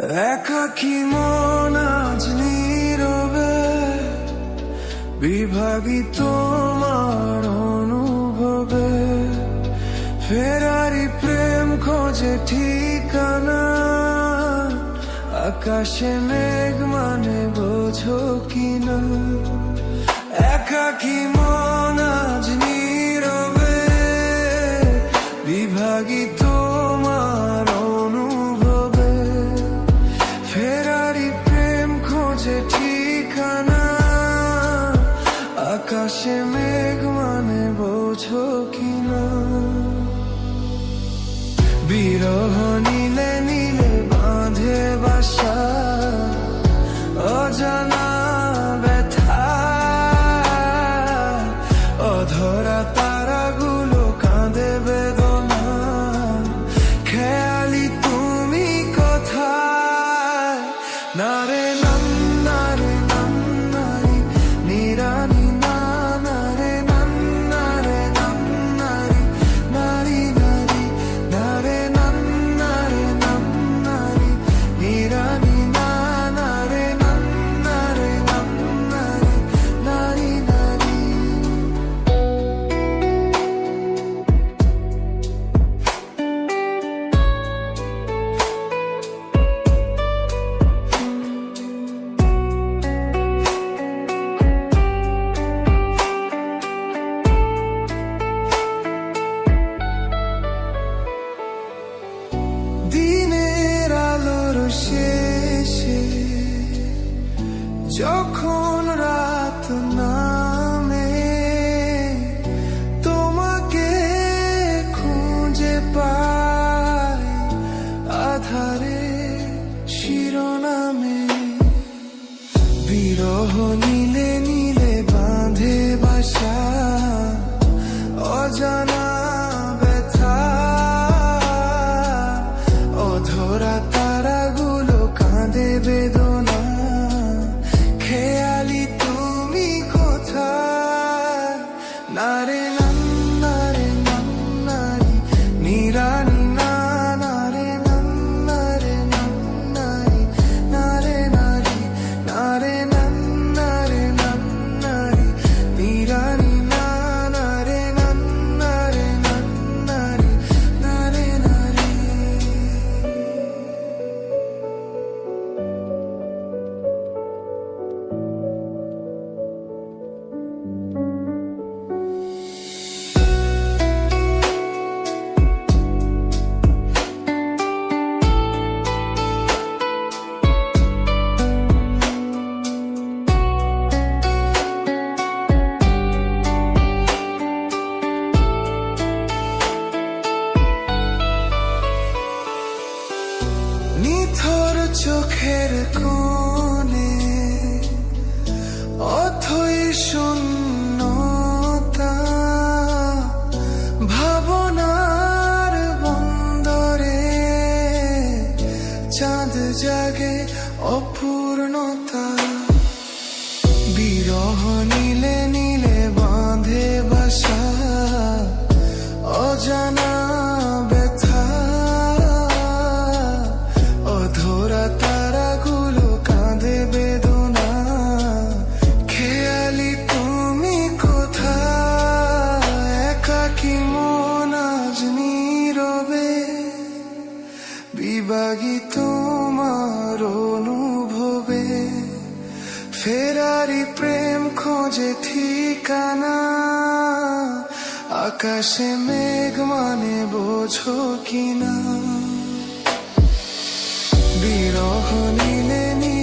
একাকী মন আজ নীরবে বিভাগী তোমার অনুভবে, ফেরারি প্রেম খোঁজে ঠিকানা, আকাশে মেঘ মানে বোঝো কিনা। একাকী মন আজ নীরবে বিভাগী তোমার অনুভবে, ফেরারি প্রেম খোঁজে ঠিকানা, আকাশে মেঘ মানে বোঝো কিনা। বিরহ নীলে নীলে বাঁধে বাসা, অজানা ব্যথা, অধরা তারাগুলো কাঁদে বেদনা, খেয়ালি তুমি কোথায়? নারে নাম নারে নাম নারী নিরানি না, নারে নাম নারে নাম নারী নারী নারী, নারে নাম নারে নাম নারী নিরানি না, নারে নাম নারে নাম নারী নারী নারী। দিনের আলোর শেষে যখন রাত নামে, তোমাকে খুঁজে পাই আধারে শিরোনামে। বিরহ নীলে নীলে বাঁধে বাসা, অজানা ব্যথা, অধরা তারাগুলো কাঁদে বেদনা, খেয়ালি তুমি কোথায়? নারে নাম নারে নাম নারী নিরানি না, নারে নাম নারে নাম নারী নারে নারী, নারে নাম নারে নাম নারী নিরানি না, নারে নাম নারে নাম নারী নারে নারী। নিথর চোখের কোণে অথই শূন্যতা, ভাবনার বন্দরে চাঁদ জাগে অপূর্ণতা। বিরহ নীলে নীলে বাঁধে বাসা, অজানা ব্যথা, অধরা তারাগুলো কাঁদে বেদনা, খেয়ালি তুমি কোথায়? একাকী মন আজ নীরবে বিভাগী তোমার অনুভবে, ফেরারি প্রেম খোঁজে ঠিকানা, আকাশে মেঘ মানে বোঝো কিনা। বিরহ নীলে নীলে